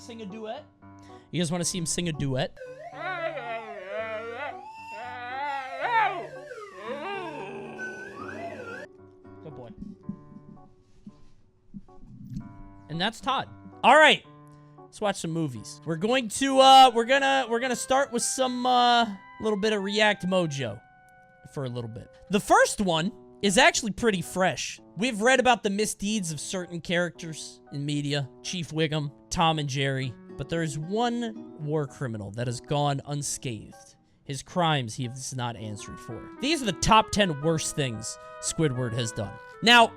to sing a duet? You guys want to see him sing a duet? Good boy. And that's Todd. All right. Let's watch some movies. We're going to we're gonna start with some little bit of React Mojo for a little bit. The first one is actually pretty fresh. We've read about the misdeeds of certain characters in media, Chief Wiggum, Tom and Jerry, but there's one war criminal that has gone unscathed. His crimes he has not answered for. These are the top 10 worst things Squidward has done. Now,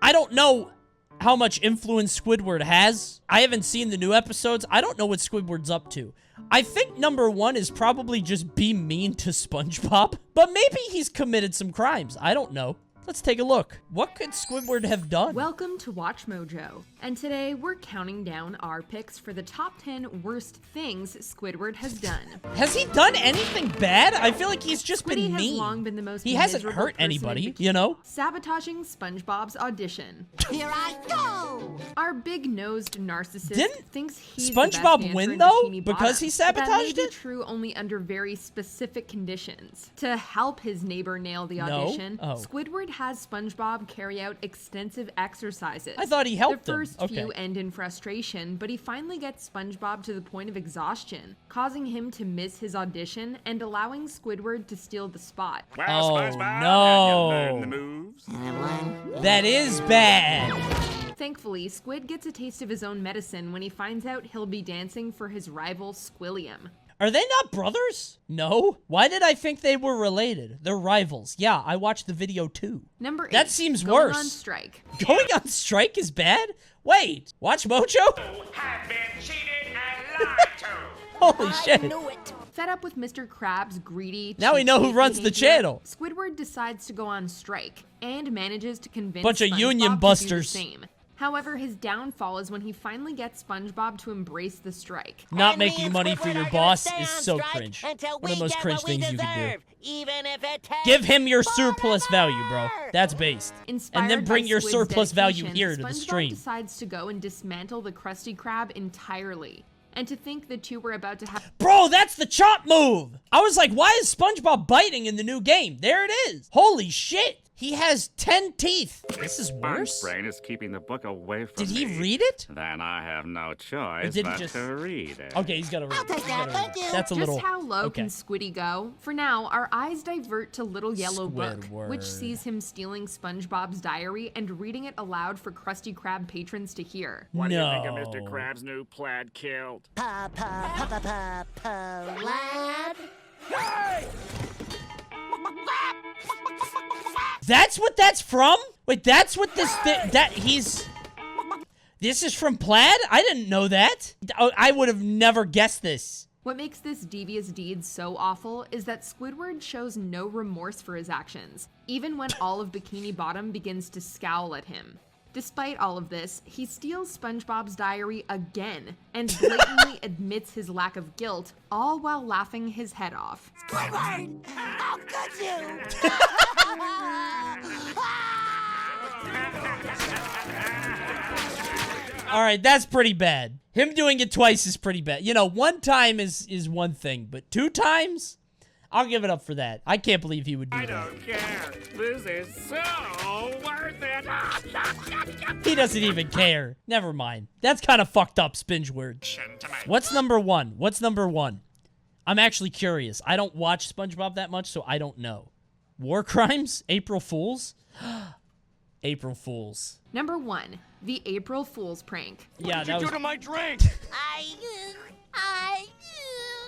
I don't know how much influence Squidward has. I haven't seen the new episodes. I don't know what Squidward's up to. I think number one is probably just be mean to SpongeBob, but maybe he's committed some crimes. I don't know. Let's take a look. What could Squidward have done? Welcome to WatchMojo, and today we're counting down our picks for the top 10 worst things Squidward has done. Has he done anything bad? I feel like he's just been mean. Has long been the most he hasn't hurt anybody, you know? Sabotaging SpongeBob's audition. Here I go! Our big-nosed narcissist thinks he's SpongeBob the best win in though Bikini because Bottom, he sabotaged but that may be it? true only under very specific conditions. To help his neighbor nail the audition, Squidward has SpongeBob carry out extensive exercises. I thought he helped him. him. The first few end in frustration, but he finally gets SpongeBob to the point of exhaustion, causing him to miss his audition and allowing Squidward to steal the spot. Well, SpongeBob, no. have you learned the moves? That is bad. Thankfully, Squid gets a taste of his own medicine when he finds out he'll be dancing for his rival Squilliam. Are they not brothers? No? Why did I think they were related? They're rivals. Yeah, I watched the video too. Number 8. That seems going worse. On strike. Going on strike is bad? Wait, WatchMojo? Have been cheated and lied to. Holy shit. I knew it. Fed up with Mr. Krabs' greedy, Now we know who cheap runs the behavior, channel. Squidward decides to go on strike and manages to convince Bunch of SpongeBob union to do busters. the same. However, his downfall is when he finally gets SpongeBob to embrace the strike. Not And me making and money Squidward for are your gonna boss stay is on so strike cringe. until One of the we most get cringe what we things you can do. deserve, even if it takes Give him your surplus value, bro. That's based. Inspired And then bring by your Squid's surplus value dedication, here to the SpongeBob stream. decides to go and dismantle the Krusty Krab entirely. And to think the two were about to have— Bro, that's the chop move! I was like, why is SpongeBob biting in the new game? There it is. Holy shit. He has 10 teeth. This is worse? Brain is keeping the book away from Did me. he read it? Then I have no choice did he but just- to read it. Okay, he's gotta read I'll it. take He's that, gotta thank read it. you. That's a Just little... how low okay. can Squiddy go? For now, our eyes divert to Little Yellow Book, which Squidward. sees him stealing SpongeBob's diary and reading it aloud for Krusty Krab patrons to hear. What do you think of No. Mr. Krabs' new plaid kilt? Pa, lad. That's what that's from? Wait, that's what this This is from Plaid? I didn't know that. I would have never guessed this. What makes this devious deed so awful is that Squidward shows no remorse for his actions, even when all of Bikini Bottom begins to scowl at him. Despite all of this, he steals SpongeBob's diary again and blatantly admits his lack of guilt, all while laughing his head off. Squidward! How could you? All right, that's pretty bad. Him doing it twice is pretty bad. You know, one time is one thing, but 2 times? I'll give it up for that. I can't believe he would do I that. don't care. This is so worth it. He doesn't even care. Never mind. That's kind of fucked up, Spongebob. What's number 1? What's number 1? I'm actually curious. I don't watch SpongeBob that much, so I don't know. War crimes? April Fools? April Fools. Number 1, the April Fool's prank. Yeah, that was... to my drink? I...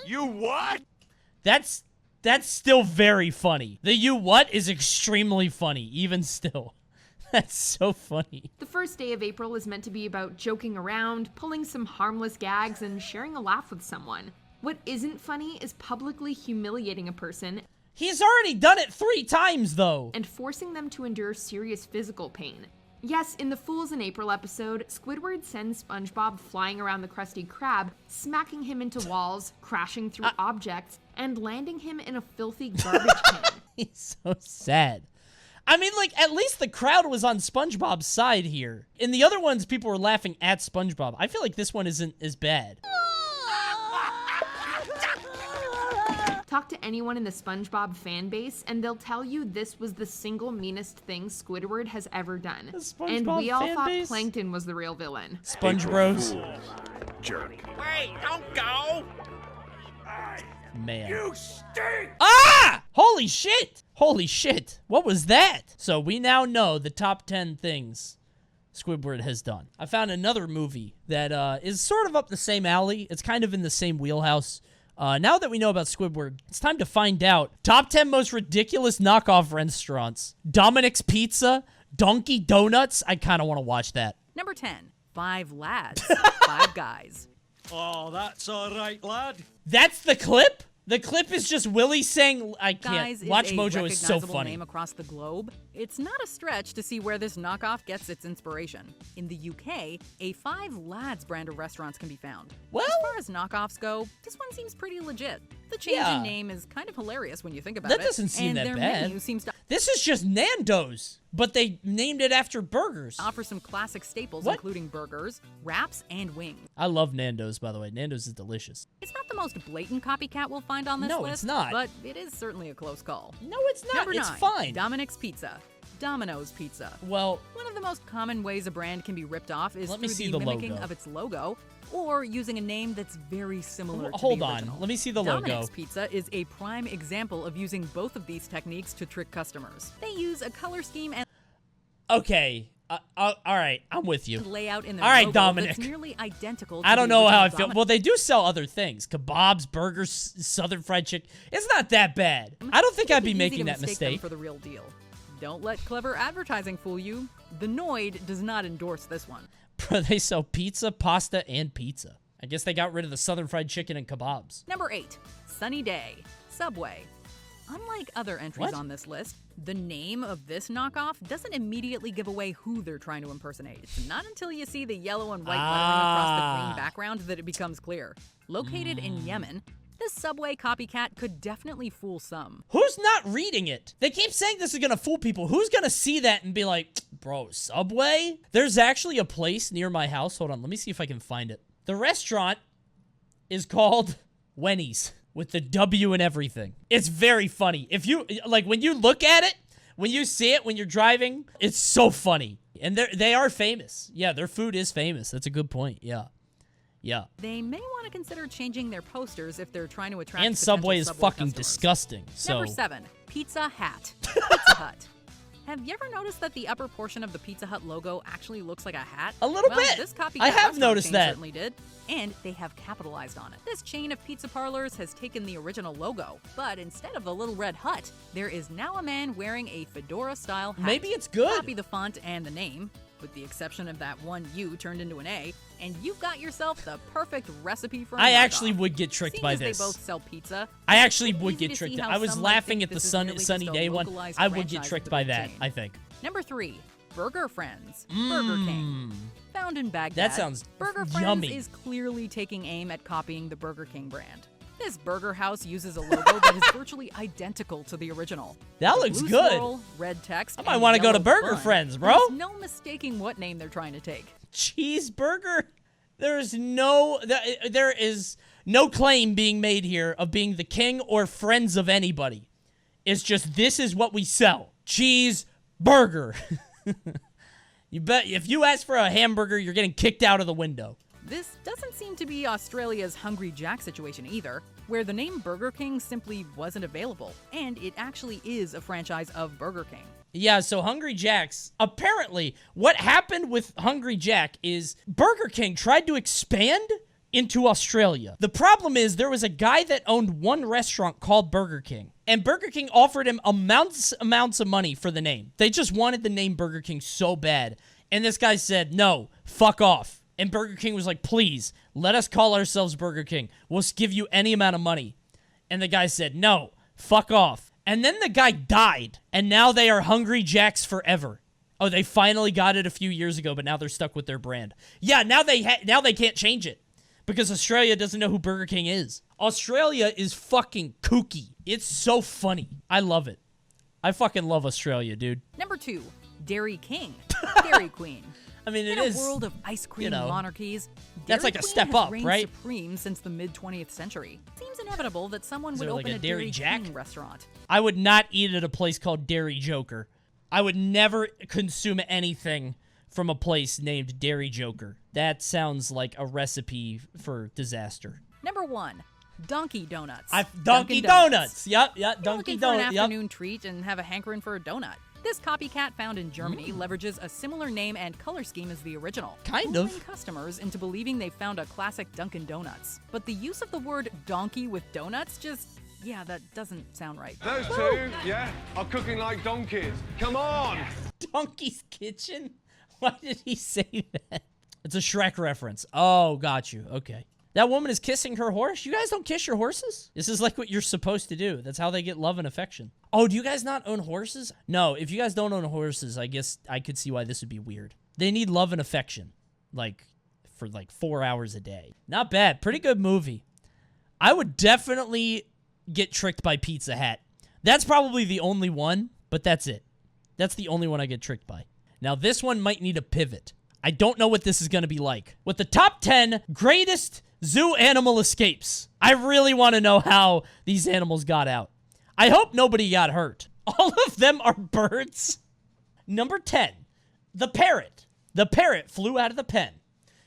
You what? That's still very funny. The you what is extremely funny, even still. That's so funny. The first day of April is meant to be about joking around, pulling some harmless gags, and sharing a laugh with someone. What isn't funny is publicly humiliating a person He's already done it 3 times, though. and forcing them to endure serious physical pain. Yes, in the Fools in April episode, Squidward sends SpongeBob flying around the Krusty Krab, smacking him into walls, crashing through objects, and landing him in a filthy garbage can. He's so sad. I mean, like, at least the crowd was on SpongeBob's side here. In the other ones, people were laughing at SpongeBob. I feel like this one isn't as bad. Talk to anyone in the SpongeBob fan base, and they'll tell you this was the single meanest thing Squidward has ever done. The SpongeBob And we all fan thought base? Plankton was the real villain. Sponge Bros. Jerk. Wait, don't go! Man. You stink! Ah! Holy shit! Holy shit. What was that? So we now know the top 10 things Squidward has done. I found another movie that is sort of up the same alley. It's kind of in the same wheelhouse. Now that we know about Squidward, it's time to find out. Top 10 most ridiculous knockoff restaurants. Dominic's Pizza, Donkey Donuts. I kind of want to watch that. Number 10, 5 lads, 5 guys. Oh, that's all right, lad. That's the clip? The clip is just Willie saying, I can't. Guys is WatchMojo a is so recognizable funny. name across the globe. It's not a stretch to see where this knockoff gets its inspiration. In the UK, a 5 lads brand of restaurants can be found. Well- as far as knockoffs go, this one seems pretty legit. The change Yeah. in name is kind of hilarious when you think about That it. doesn't seem and that their bad. menu seems to This is just Nando's, but they named it after burgers. offer some classic staples, What? including burgers, wraps, and wings. I love Nando's, by the way. Nando's is delicious. It's not the most blatant copycat we'll find on this No, list, it's not. but it is certainly a close call. No, it's not. Number It's 9, fine. Dominic's Pizza. Domino's Pizza. Well, One of the most common ways a brand can be ripped off is Let me through see the the mimicking logo. of its logo or using a name that's very similar to hold the on. original. Let me see the Dominic's logo. Pizza is a prime example of using both of these techniques to trick customers. They use a color scheme and okay. All right. I'm with you. layout in their All right, logo Dominic. that's nearly identical to I don't the know how I original feel. Well, they do sell other things. Kebabs, burgers, Southern Fried Chicken. It's not that bad. I don't think I'd be Easy making to that mistake them mistake. for the real deal. Don't let clever advertising fool you. The Noid does not endorse this one. Bro, they sell pizza, pasta, and pizza. I guess they got rid of the Southern Fried Chicken and kebabs. Number 8, Sunny Day, Subway. Unlike other entries What? on this list, the name of this knockoff doesn't immediately give away who they're trying to impersonate. It's not until you see the yellow and white lettering across the green background that it becomes clear. Located in Yemen, this Subway copycat could definitely fool some. Who's not reading it? They keep saying this is gonna fool people. Who's gonna see that and be like, bro, Subway? There's actually a place near my house. Hold on, let me see if I can find it. The restaurant is called Wenny's with the W and everything. It's very funny. If you, like, when you look at it, when you see it, when you're driving, it's so funny. And they are famous. Yeah, their food is famous. That's a good point. Yeah. Yeah. They may want to consider changing their posters if they're trying to attract And potential Subway is Subway fucking customers. disgusting. So Number 7, Pizza Hat. Pizza Hut. Have you ever noticed that the upper portion of the Pizza Hut logo actually looks like a hat? A little well, bit. This copycat I have restaurant noticed chain that. certainly did, and they have capitalized on it. This chain of pizza parlors has taken the original logo, but instead of the little red hut, there is now a man wearing a fedora-style hat. maybe it's good. Copy the font and the name, with the exception of that one U turned into an A, and you've got yourself the perfect recipe for a I knockoff. actually would get tricked Seeing by as this. They both sell pizza. I actually it's would easy get to see tricked. how I was some might laughing think at the this is sunny merely just a day one. localized I would get franchise tricked of the by big that, chain. I think. Number 3, Burger Friends, Burger King. Found in Baghdad, That sounds Burger Friends yummy. is clearly taking aim at copying the Burger King brand. This burger house uses a logo that is virtually identical to the original. That The looks blue good. swirl, red text, I might and wanna go to yellow Burger bun. Friends, bro. There's no mistaking what name they're trying to take. Cheeseburger? There is no claim being made here of being the king or friends of anybody. It's just this is what we sell. Cheeseburger. You bet if you ask for a hamburger, you're getting kicked out of the window. This doesn't seem to be Australia's Hungry Jack situation either, where the name Burger King simply wasn't available, and it actually is a franchise of Burger King. Yeah, so Hungry Jack's, apparently, what happened with Hungry Jack is Burger King tried to expand into Australia. The problem is there was a guy that owned one restaurant called Burger King, and Burger King offered him amounts of money for the name. They just wanted the name Burger King so bad, and this guy said, no, fuck off. And Burger King was like, please, let us call ourselves Burger King. We'll give you any amount of money. And the guy said, no, fuck off. And then the guy died, and now they are Hungry Jacks forever. Oh, they finally got it a few years ago, but now they're stuck with their brand. Yeah, now they can't change it because Australia doesn't know who Burger King is. Australia is fucking kooky. It's so funny. I love it. I fucking love Australia, dude. Number 2, Dairy King, Dairy Queen. I mean, it In is. a world of ice cream monarchies, that's Dairy like a Queen step has up, reigned right? supreme since the mid-20th century. Seems inevitable that someone Is would there like open a a Dairy Dairy Jack? King restaurant. I would not eat at a place called Dairy Joker. I would never consume anything from a place named Dairy Joker. That sounds like a recipe for disaster. Number 1, Donkey Donuts. Donkey Dunkin' Donuts. Yep, You're Donkey looking for an Donuts. Yep. afternoon treat and have a hankering for a donut. This copycat found in Germany leverages a similar name and color scheme as the original, Kind fooling of. customers into believing they found a classic Dunkin' Donuts. But the use of the word donkey with donuts yeah, that doesn't sound right. Those two, yeah, are cooking like donkeys. Come on! Donkey's Kitchen? Why did he say that? It's a Shrek reference. Oh, got you. Okay. That woman is kissing her horse? You guys don't kiss your horses? This is like what you're supposed to do. That's how they get love and affection. Oh, do you guys not own horses? No, if you guys don't own horses, I guess I could see why this would be weird. They need love and affection. Like, for like 4 hours a day. Not bad. Pretty good movie. I would definitely get tricked by Pizza Hut. That's probably the only one, but that's it. That's the only one I get tricked by. Now, this one might need a pivot. I don't know what this is going to be like. With the top 10 greatest zoo animal escapes. I really want to know how these animals got out. I hope nobody got hurt. All of them are birds. Number 10, the parrot. The parrot flew out of the pen.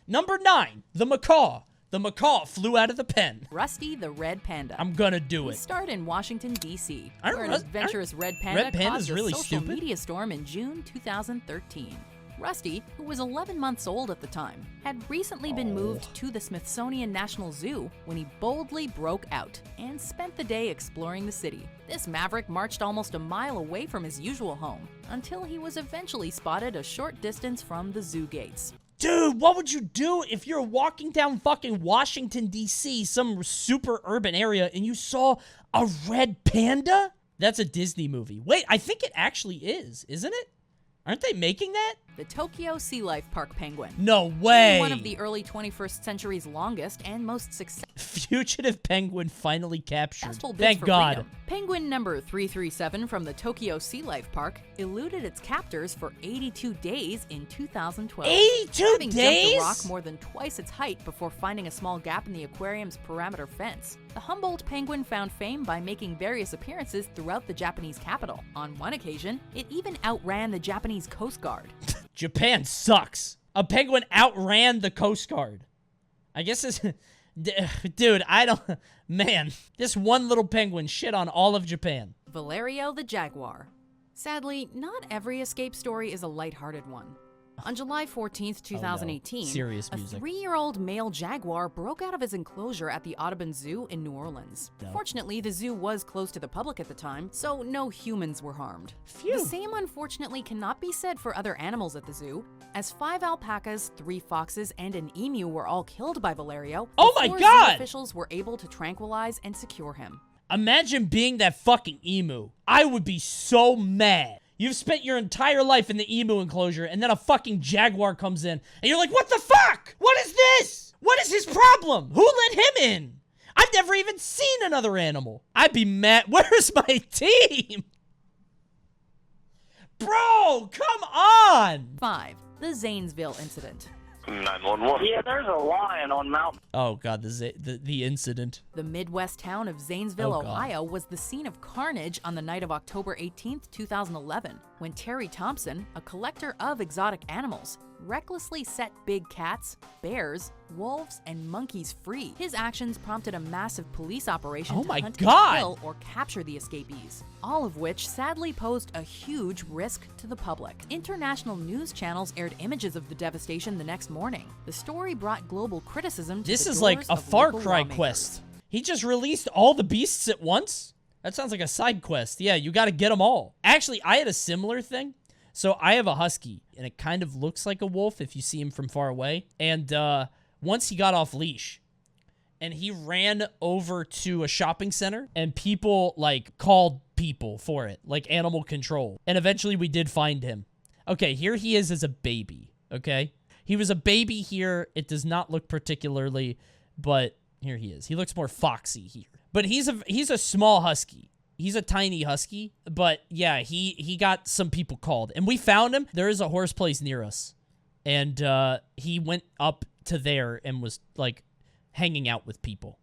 Number 9, the macaw. The macaw flew out of the pen. Rusty the Red Panda. I'm gonna do He it. starred in Washington, D.C., Aren't where an Rus- adventurous red Red panda Panda's caused a really social stupid? media storm in June 2013. Rusty, who was 11 months old at the time, had recently been moved to the Smithsonian National Zoo when he boldly broke out and spent the day exploring the city. This maverick marched almost a mile away from his usual home until he was eventually spotted a short distance from the zoo gates. Dude, what would you do if you're walking down fucking Washington, D.C., some super urban area, and you saw a red panda? That's a Disney movie. Wait, I think it actually is, isn't it? Aren't they making that? The Tokyo Sea Life Park penguin. No way. One of the early 21st century's longest and most successful Fugitive penguin finally captured. bids Thank for God. freedom. Penguin number 337 from the Tokyo Sea Life Park eluded its captors for 82 days in 2012. 82 Having days? jumped a rock more than twice its height before finding a small gap in the aquarium's perimeter fence. The Humboldt penguin found fame by making various appearances throughout the Japanese capital. On one occasion, it even outran the Japanese Coast Guard. Japan sucks. A penguin outran the Coast Guard. I guess it's... Dude, I don't... Man, this one little penguin shit on all of Japan. Valerio the Jaguar. Sadly, not every escape story is a lighthearted one. On July 14th, 2018, Serious a music. 3-year-old male jaguar broke out of his enclosure at the Audubon Zoo in New Orleans. No. Fortunately, the zoo was closed to the public at the time, so no humans were harmed. Phew. The same unfortunately cannot be said for other animals at the zoo, as 5 alpacas, 3 foxes, and an emu were all killed by Valerio. Oh my before God! Zoo officials were able to tranquilize and secure him. Imagine being that fucking emu. I would be so mad. You've spent your entire life in the emu enclosure, and then a fucking jaguar comes in, and you're like, what the fuck? What is this? What is his problem? Who let him in? I've never even seen another animal. I'd be mad. Where's my team? Bro, come on. 5. The Zanesville Incident. 911. Yeah, there's a lion on Mount. Oh, God, the incident. The Midwest town of Zanesville, Oh, God. Ohio was the scene of carnage on the night of October 18th, 2011, when Terry Thompson, a collector of exotic animals, recklessly set big cats, bears, wolves, and monkeys free. His actions prompted a massive police operation Oh to my hunt God. and kill or capture the escapees, all of which sadly posed a huge risk to the public. International news channels aired images of the devastation the next morning. The story brought global criticism to This the is like doors a of Far local Cry lawmakers. quest. He just released all the beasts at once? That sounds like a side quest. Yeah, you gotta get them all. Actually, I had a similar thing. So I have a husky, and it kind of looks like a wolf if you see him from far away. And once he got off leash, and he ran over to a shopping center, and people, like, called people for it, like animal control. And eventually we did find him. Okay, here he is as a baby, okay? He was a baby here. It does not look particularly, but here he is. He looks more foxy here. But he's a small husky. He's a tiny husky, but yeah, he got some people called. And we found him. There is a horse place near us. And he went up to there and was, like, hanging out with people.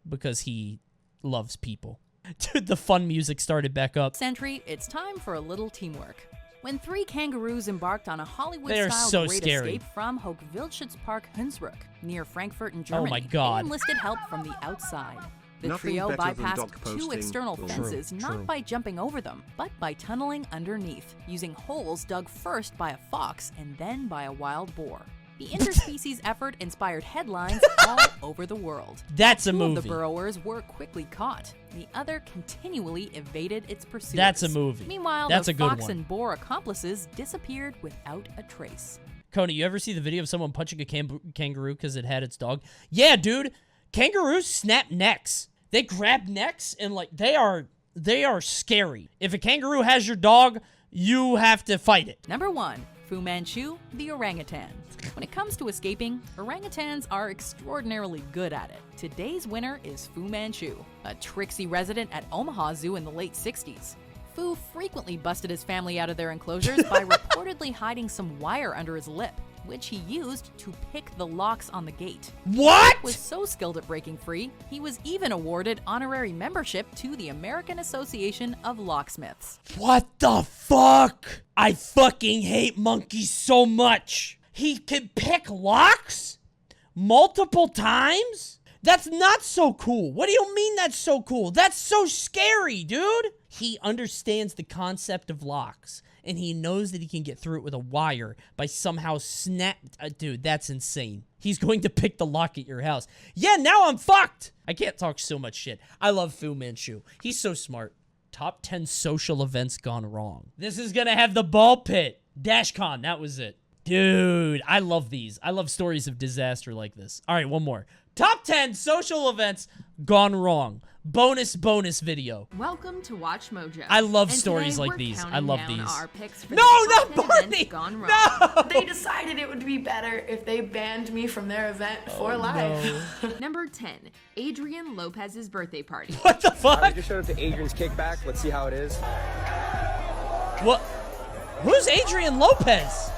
Because he loves people. Dude, the fun music started back up. Sentry, it's time for a little teamwork. When 3 kangaroos embarked on a Hollywood-style so great scary. escape from Hochwildschützpark Hunsrück, near Frankfurt in Germany, Oh my God. they enlisted help from the outside. The Nothing trio better than bypassed dock 2 posting. external True, fences, true. not by jumping over them, but by tunneling underneath, using holes dug first by a fox and then by a wild boar. The interspecies effort inspired headlines all over the world. That's a 2 of movie. the burrowers were quickly caught. The other continually evaded its pursuers. That's a movie. Meanwhile, That's the a good fox one. and boar accomplices disappeared without a trace. Coney, you ever see the video of someone punching a kangaroo because it had its dog? Yeah, dude. Kangaroos snap necks. They grab necks and, like, they are scary. If a kangaroo has your dog, you have to fight it. Number 1. Fu Manchu, the orangutan. When it comes to escaping, orangutans are extraordinarily good at it. Today's winner is Fu Manchu, a tricksy resident at Omaha Zoo in the late 60s. Fu frequently busted his family out of their enclosures by reportedly hiding some wire under his lip, which he used to pick the locks on the gate. What? Was so skilled at breaking free, he was even awarded honorary membership to the American Association of Locksmiths. What the fuck? I fucking hate monkeys so much. He can pick locks multiple times? That's not so cool. What do you mean that's so cool? That's so scary, dude. He understands the concept of locks, and he knows that he can get through it with a wire by somehow dude, that's insane. He's going to pick the lock at your house. Yeah, now I'm fucked. I can't talk so much shit. I love Fu Manchu. He's so smart. Top 10 social events gone wrong. This is gonna have the ball pit. DashCon, that was it. Dude, I love these. I love stories of disaster like this. All right, one more. Top 10 social events gone wrong. Bonus video. Welcome to WatchMojo. I love And stories today like we're these. I counting love down these. Our picks for No, the not top 10 Barney! events gone wrong. No! They decided it would be better if they banned me from their event for life. Number 10, Adrian Lopez's birthday party. What the fuck? I just showed up to Adrian's kickback. Let's see how it is. What? Who's Adrian Lopez?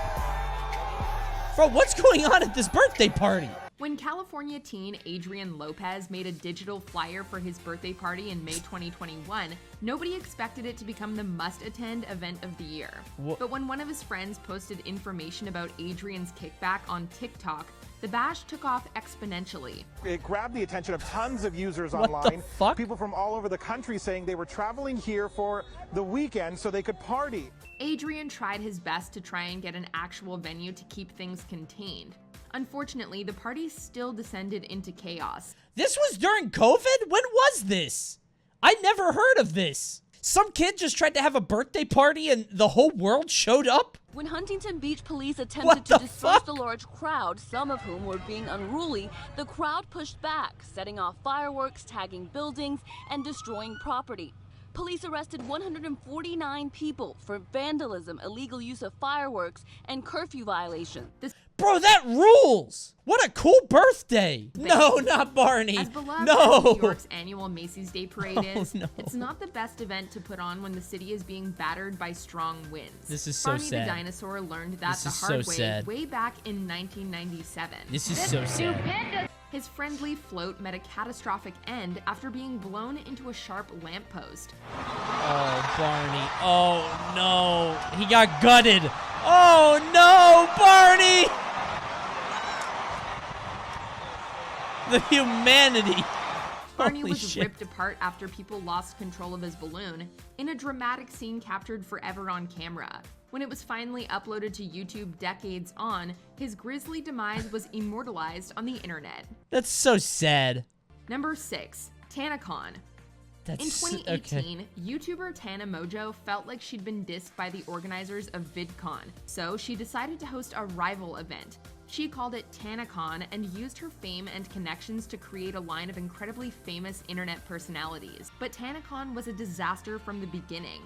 Bro, what's going on at this birthday party? When California teen Adrian Lopez made a digital flyer for his birthday party in May 2021, nobody expected it to become the must-attend event of the year. But when one of his friends posted information about Adrian's kickback on TikTok, the bash took off exponentially. It grabbed the attention of tons of users What online. the fuck? People from all over the country saying they were traveling here for the weekend so they could party. Adrian tried his best to try and get an actual venue to keep things contained. Unfortunately, the party still descended into chaos. This was during COVID? When was this? I never heard of this. Some kid just tried to have a birthday party and the whole world showed up? When Huntington Beach police What attempted the to disperse fuck? the large crowd, some of whom were being unruly, the crowd pushed back, setting off fireworks, tagging buildings, and destroying property. Police arrested 149 people for vandalism, illegal use of fireworks, and curfew violations. Bro, that rules! What a cool birthday! No, not Barney. As beloved No. as New York's annual Macy's Day Parade is, no. it's not the best event to put on when the city is being battered by strong winds. This is so Barney sad. the dinosaur learned that This the is so hard way sad. way back in 1997. This is so sad. His friendly float met a catastrophic end after being blown into a sharp lamppost. Oh, Barney. Oh, no. He got gutted. Oh, no, Barney! The humanity. Barney Holy was shit. ripped apart after people lost control of his balloon in a dramatic scene captured forever on camera. When it was finally uploaded to YouTube decades on, his grisly demise was immortalized on the internet. That's so sad. Number 6, TanaCon. In That's 2018, YouTuber Tana Mojo felt like she'd been dissed by the organizers of VidCon, so she decided to host a rival event. She called it TanaCon and used her fame and connections to create a line of incredibly famous internet personalities. But TanaCon was a disaster from the beginning.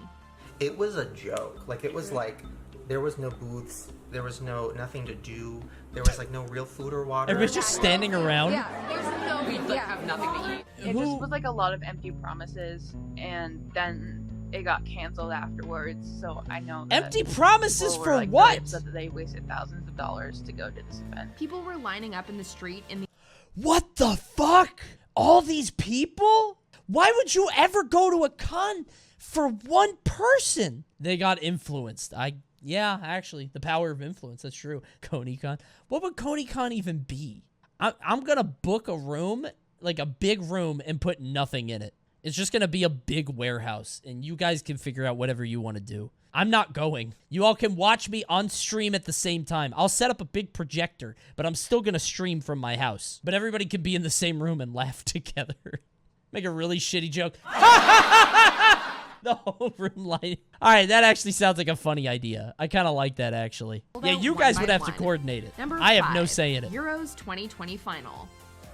It was a joke. Like, it was like, there was no booths, there was nothing to do, there was like no real food or water. Everybody's just standing around. There's no, we have nothing to eat. It just was like a lot of empty promises, and then it got canceled afterwards. So I know that Empty promises people for were, like, what? really upset that they wasted thousands of dollars to go to this event. People were lining up in the street in the What the fuck? All these people? Why would you ever go to a con for one person? They got influenced. Yeah, actually, the power of influence. That's true. ConeyCon. What would ConeyCon even be? I'm gonna book a room, like a big room, and put nothing in it. It's just gonna be a big warehouse, and you guys can figure out whatever you want to do. I'm not going. You all can watch me on stream at the same time. I'll set up a big projector, but I'm still gonna stream from my house. But everybody can be in the same room and laugh together. Make a really shitty joke. The whole room lighting. All right, that actually sounds like a funny idea. I kind of like that, actually. Yeah, you guys would have to coordinate it. Number I have no 5, say in it. Euros 2020 final.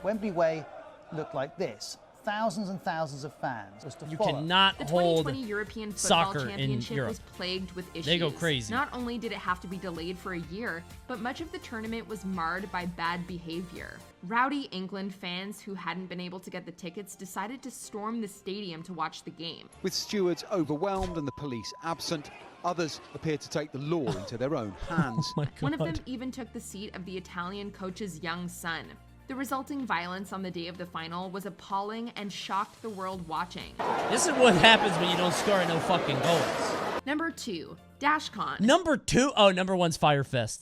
Wembley Way looked like this. Thousands and thousands of fans. You cannot The hold 2020 European Football soccer in Championship Europe. was plagued with issues. They go crazy. Not only did it have to be delayed for a year, but much of the tournament was marred by bad behavior. Rowdy England fans who hadn't been able to get the tickets decided to storm the stadium to watch the game. With stewards overwhelmed and the police absent, others appeared to take the law into their own hands. Oh my God. One of them even took the seat of the Italian coach's young son. The resulting violence on the day of the final was appalling and shocked the world watching. This is what happens when you don't score no fucking goals. Number 2, DashCon. Number 2? Oh, number 1's Firefest.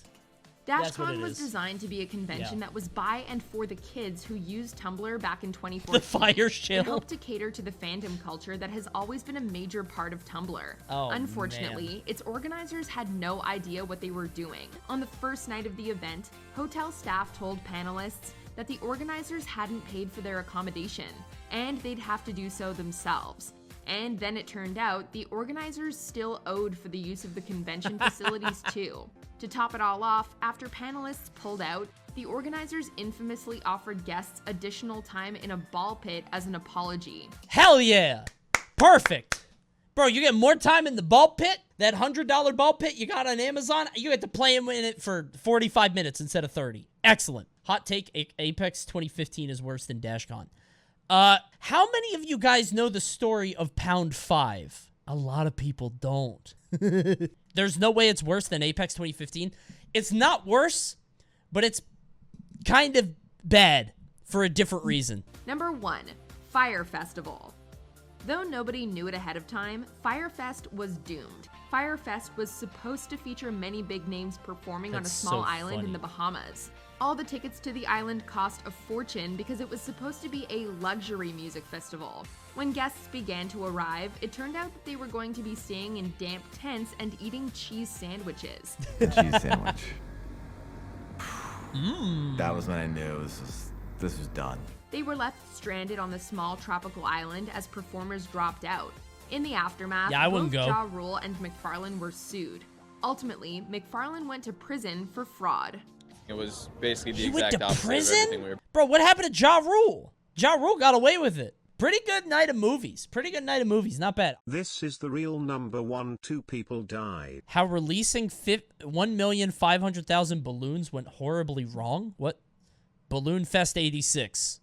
That's what DashCon it was is. designed to be a convention Yeah. that was by and for the kids who used Tumblr back in 2014. The fire shill. It hoped to cater to the fandom culture that has always been a major part of Tumblr. Oh, Unfortunately, man. its organizers had no idea what they were doing. On the first night of the event, hotel staff told panelists that the organizers hadn't paid for their accommodation, and they'd have to do so themselves. And then it turned out the organizers still owed for the use of the convention facilities too. To top it all off, after panelists pulled out, the organizers infamously offered guests additional time in a ball pit as an apology. Hell yeah. Perfect. Bro, you get more time in the ball pit? That $100 ball pit you got on Amazon? You get to play in it for 45 minutes instead of 30. Excellent. Hot take, Apex 2015 is worse than DashCon. How many of you guys know the story of Pound 5? A lot of people don't. There's no way it's worse than Apex 2015. It's not worse, but it's kind of bad for a different reason. Number 1, Fire Festival. Though nobody knew it ahead of time, Firefest was doomed. Firefest was supposed to feature many big names performing on a That's small so island funny. in the Bahamas. All the tickets to the island cost a fortune because it was supposed to be a luxury music festival. When guests began to arrive, it turned out that they were going to be staying in damp tents and eating cheese sandwiches. Cheese sandwich. That was when I knew this was done. They were left stranded on the small tropical island as performers dropped out. In the aftermath, Yeah, I wouldn't both go. Ja Rule and McFarlane were sued. Ultimately, McFarlane went to prison for fraud. It was basically the He went exact to opposite of prison? everything we were. Bro, what happened to Ja Rule? Ja Rule got away with it. Pretty good night of movies. Pretty good night of movies. Not bad. This is the real number one. 2 people died. How releasing 1,500,000 balloons went horribly wrong? What? Balloon Fest 86.